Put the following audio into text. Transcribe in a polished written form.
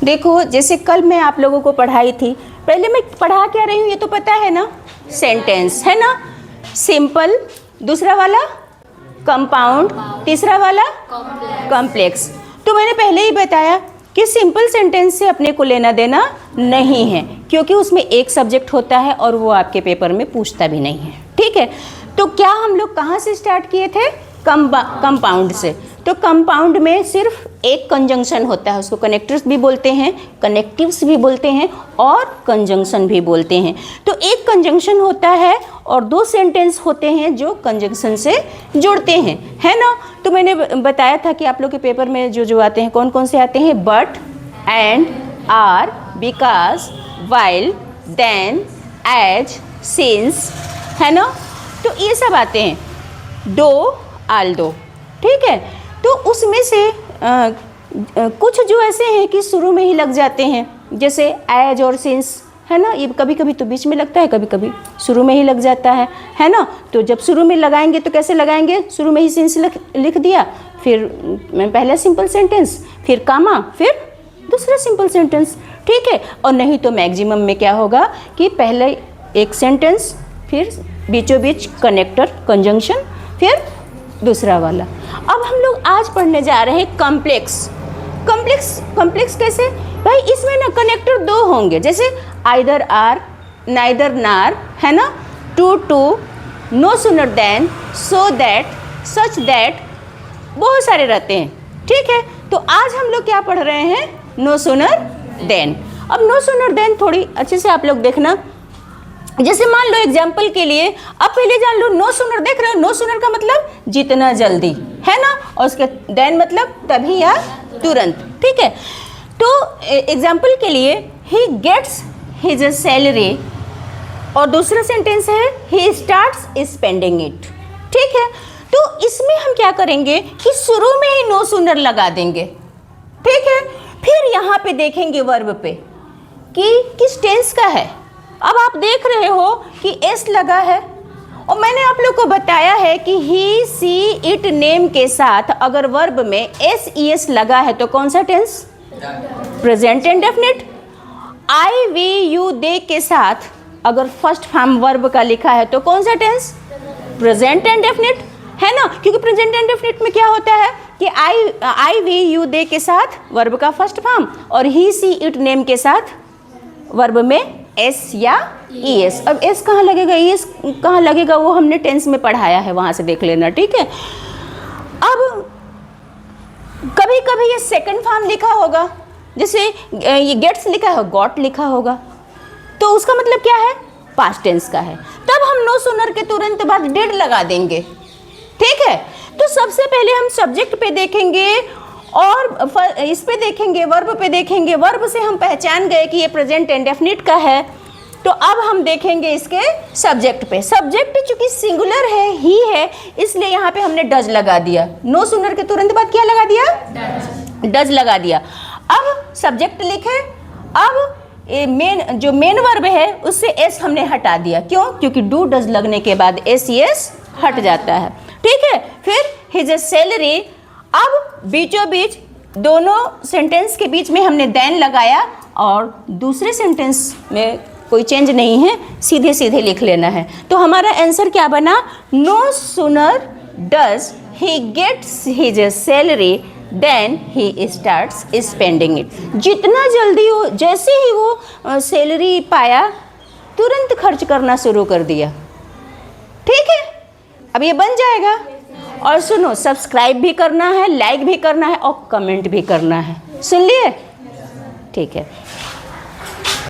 देखो जैसे कल मैं आप लोगों को पढ़ाई थी, पहले मैं पढ़ा क्या रही हूँ ये तो पता है ना, सेंटेंस है ना, सिंपल, दूसरा वाला कंपाउंड, तीसरा वाला कॉम्प्लेक्स। तो मैंने पहले ही बताया कि सिंपल सेंटेंस से अपने को लेना देना नहीं है, क्योंकि उसमें एक सब्जेक्ट होता है और वो आपके पेपर में पूछता भी नहीं है, ठीक है। तो क्या हम लोग कहाँ से स्टार्ट किए थे? कंपाउंड से। तो कंपाउंड में सिर्फ एक कंजंक्शन होता है, उसको कनेक्टर्स भी बोलते हैं, कनेक्टिव्स भी बोलते हैं और कंजंक्शन भी बोलते हैं। तो एक कंजंक्शन होता है और दो सेंटेंस होते हैं जो कंजंक्शन से जुड़ते हैं, है ना। तो मैंने बताया था कि आप लोग के पेपर में जो आते हैं कौन कौन से आते हैं, but, and, or, because, while, then, as, since, है ना। तो ये सब आते हैं, दो, आल्दो, ठीक है। तो उसमें से कुछ जो ऐसे हैं कि शुरू में ही लग जाते हैं, जैसे एज और सिंस, है ना। ये कभी कभी तो बीच में लगता है, कभी कभी शुरू में ही लग जाता है ना। तो जब शुरू में लगाएंगे तो कैसे लगाएंगे? शुरू में ही सिंस लिख दिया, फिर पहला सिंपल सेंटेंस, फिर कामा, फिर दूसरा सिंपल सेंटेंस, ठीक है। और नहीं तो मैक्सिमम में क्या होगा कि पहले एक सेंटेंस, फिर बीचों बीच कनेक्टर कंजंक्शन, फिर दूसरा वाला। अब हम लोग आज पढ़ने जा रहे हैं कॉम्प्लेक्स कैसे भाई? इसमें ना कनेक्टर दो होंगे, जैसे आइदर आर, नाइदर नार, है ना, too, no sooner than, so that, such that, बहुत सारे रहते हैं, ठीक है। तो आज हम लोग क्या पढ़ रहे हैं? No sooner than. अब नो सूनर देन थोड़ी अच्छे से आप लोग देखना। जैसे मान लो एग्जाम्पल के लिए, अब पहले जान लो नो सूनर, देख रहे हो, नो सूनर का मतलब जितना जल्दी, है ना, और उसके देन मतलब तभी या तुरंत, ठीक है। तो एग्जाम्पल के लिए, ही गेट्स हिज सैलरी, और दूसरा सेंटेंस है ही स्टार्ट्स स्पेंडिंग इट, ठीक है। तो इसमें हम क्या करेंगे कि शुरू में ही नो सूनर लगा देंगे, ठीक है। फिर यहाँ पे देखेंगे वर्ब पे कि किस टेंस का है। अब आप देख रहे हो कि एस लगा है, और मैंने आप लोग को बताया है कि ही, सी, इट, नेम के साथ अगर वर्ब में एस, ई, एस लगा है तो कौन सा tense? Present indefinite. I, we, you, they के साथ अगर फर्स्ट फॉर्म वर्ब का लिखा है तो कौन सा टेंस? प्रेजेंट इंडेफिनिट, है ना। क्योंकि प्रेजेंट इंडेफिनिट में क्या होता है कि आई, वी, यू, दे के साथ वर्ब का फर्स्ट फॉर्म, और ही, सी, इट, नेम के साथ वर्ब में एस या ई एस। अब एस कहाँ लगेगा, ई एस कहाँ लगेगा, वो हमने टेंस में पढ़ाया है, वहाँ से देख लेना, ठीक है। अब कभी कभी ये सेकंड फॉर्म लिखा होगा, जैसे ये गेट्स लिखा है, गॉट लिखा होगा, तो उसका मतलब क्या है? पास्ट टेंस का है। तब हम नो सूनर के तुरंत बाद डिड लगा देंगे, ठीक है। तो सबसे पहले हम सब्जेक्ट पे देखेंगे और इस पे देखेंगे, वर्ब पे देखेंगे। वर्ब से हम पहचान गए कि ये प्रेजेंट इंडेफिनिट का है, तो अब हम देखेंगे इसके सब्जेक्ट पे। सब्जेक्ट चूंकि सिंगुलर है, ही है, इसलिए यहाँ पे हमने डज लगा दिया। नो सूनर के तुरंत बाद क्या लगा दिया? डज लगा दिया। अब सब्जेक्ट लिखे, अब जो मेन वर्ब है उससे एस हमने हटा दिया। क्यों? क्योंकि डू डज लगने के बाद एस, एस हट जाता है, ठीक है। फिर हिज सैलरी, अब बीचों बीच दोनों सेंटेंस के बीच में हमने देन लगाया, और दूसरे सेंटेंस में कोई चेंज नहीं है, सीधे सीधे लिख लेना है। तो हमारा आंसर क्या बना? No sooner does he gets his salary than he starts spending it. जितना जल्दी हो, जैसे ही वो सैलरी पाया तुरंत खर्च करना शुरू कर दिया, ठीक है। अब ये बन जाएगा। और सुनो, सब्सक्राइब भी करना है, लाइक भी करना है और कमेंट भी करना है, सुन लिए? ठीक है।